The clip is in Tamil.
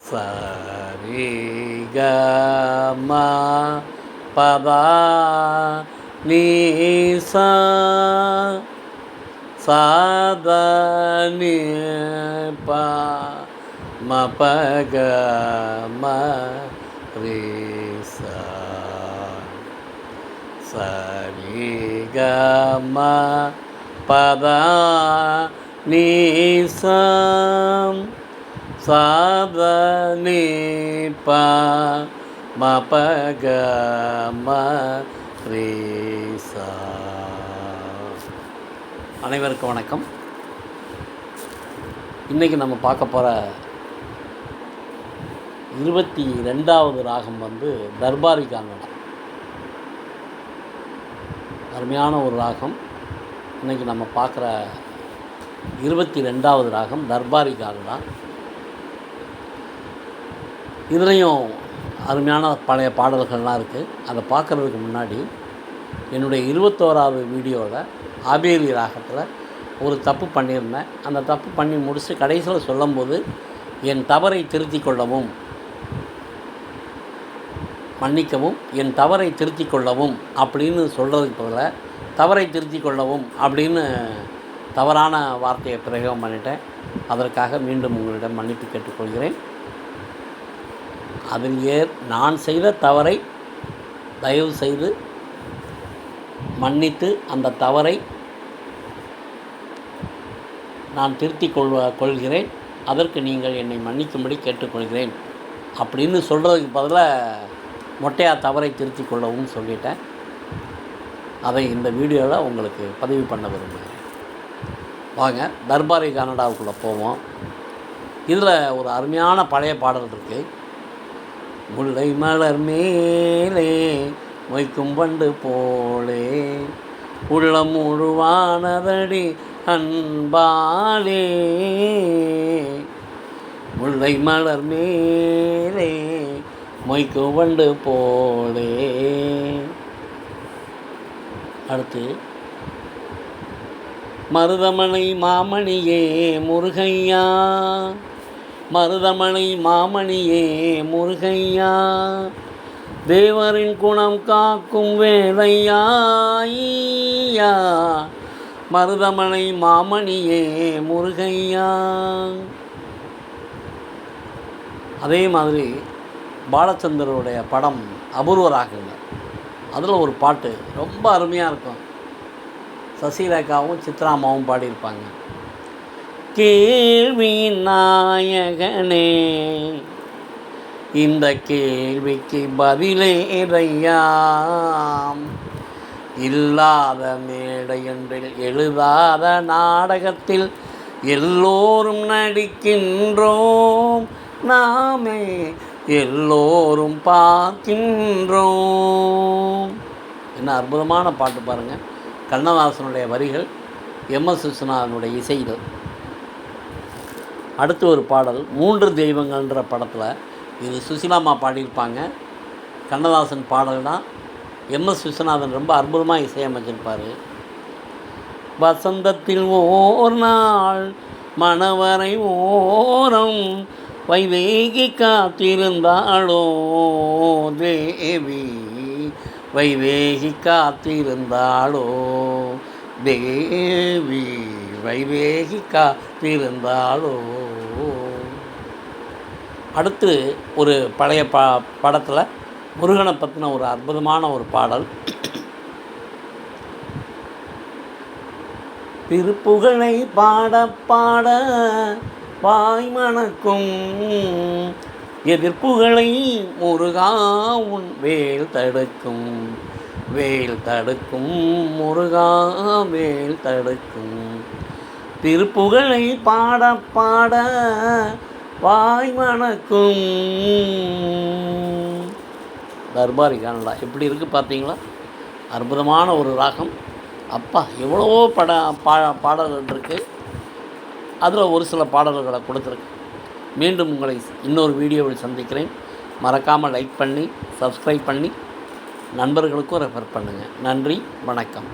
சரி க ம பதா நீ சா சாத நீ ப ம ப க ம ரீ சா சரி க ம பதா நீ சா சாத நீ ப ம ப க ம ரீ சா. அனைவருக்கும் வணக்கம். இன்றைக்கி நம்ம பார்க்க போகிற 22வது ராகம் தர்பாரி கானடா. அருமையான ஒரு ராகம். இன்றைக்கி நம்ம பார்க்குற 22வது ராகம் தர்பாரி கானடா. இதுலேயும் அருமையான பழைய பாடல்கள்லாம் இருக்குது. அதை பார்க்குறதுக்கு முன்னாடி என்னுடைய 21வது வீடியோவில் ஆபேரி ராகத்தில் ஒரு தப்பு பண்ணியிருந்தேன். அந்த தப்பு பண்ணி முடித்து கடைசியில் சொல்லும்போது என் தவறை திருத்திக் கொள்ளவும், மன்னிக்கவும், என் தவறை திருத்திக் கொள்ளவும் அப்படின்னு சொல்கிறதுக்கு பதிலாக தவறை திருத்திக் கொள்ளவும் அப்படின்னு தவறான வார்த்தையை பிரயோகம் பண்ணிட்டேன். அதற்காக மீண்டும் உங்களிடம் மன்னிப்பு கேட்டுக்கொள்கிறேன். அதில் நான் செய்த தவறை தயவு செய்து மன்னித்து அந்த தவறை நான் திருத்திக் கொள்கிறேன். அதற்கு நீங்கள் என்னை மன்னிக்கும்படி கேட்டுக்கொள்கிறேன் அப்படின்னு சொல்கிறதுக்கு பதிலாக மொட்டையாக தவறை திருத்திக் கொள்ளவும் சொல்லிட்டேன். அதை இந்த வீடியோவில் உங்களுக்கு பதிவு பண்ண விரும்புகிறேன். வாங்க தர்பாரி கானடாவுக்குள்ளே போவோம். இதில் ஒரு அருமையான பழைய பாடல் இருக்குது. முல்லை மலர் மேலே மொய்க்கும் பண்டு போலே உள்ளம் முழுவானதடி அன்பாலே. முல்லை மலர் மேலே மொய்க்கும் பண்டு போலே. அடுத்து மருதமலை மாமணியே முருகையா, மருதமலை மாமணியே முருகையா, தேவரின் குணம் காக்கும் வேலையா, மருதமலை மாமணியே முருகையா. அதே மாதிரி பாலச்சந்தருடைய படம் அபூர்வ ராகங்கள், அதில் ஒரு பாட்டு ரொம்ப அருமையாக இருக்கும். சசிரேகாவும் சித்ராமாவும் பாடியிருப்பாங்க. கேள்வி நாயகனே இந்த கேள்விக்கு பதிலேதையாம், இல்லாத மேடையொன்றில் எழுதாத நாடகத்தில் எல்லோரும் நடிக்கின்றோம், நாமே எல்லோரும் பார்க்கின்றோம். என்ன அற்புதமான பாட்டு பாருங்கள். கண்ணதாசனுடைய வரிகள், எம்.எஸ். விஸ்வநாதனுடைய இசைகள். அடுத்து ஒரு பாடல் 3 தெய்வங்கள்ன்ற படத்தில், இது சுசிலாமா பாடியிருப்பாங்க. கண்ணதாசன் பாடல் தான். எம்.எஸ். விஸ்வநாதன் ரொம்ப அற்புதமாக இசையமைச்சிருப்பார். வசந்தத்தில் ஓர் நாள் மணவரை ஓரம் வைவேகி காத்திருந்தாளோ தேவி, வைவேகி காத்திருந்தாளோ தேவி, வைவேகி காத்திருந்தாளோ. அடுத்து ஒரு பழைய படத்தில் முருகனை பற்றின ஒரு அற்புதமான ஒரு பாடல். திருப்புகழை பாட பாட வாய் மணக்கும், எதிர்ப்புகளை முருகா உன் வேல் தடுக்கும், வேல் தடுக்கும் முருகா வேல் தடுக்கும். திருப்புகழை பாட பாட வாய் மணக்கும். தர்பாரி கானடா எப்படி இருக்குது பார்த்தீங்களா? அற்புதமான ஒரு ராகம். அப்பா எவ்வளவோ பாடல்கள் இருக்குது. அதில் ஒரு சில பாடல்களை கொடுத்துருக்கு. மீண்டும் உங்களை இன்னொரு வீடியோவில் சந்திக்கிறேன். மறக்காமல் லைக் பண்ணி சப்ஸ்கிரைப் பண்ணி நண்பர்களுக்கும் ரெஃபர் பண்ணுங்கள். நன்றி, வணக்கம்.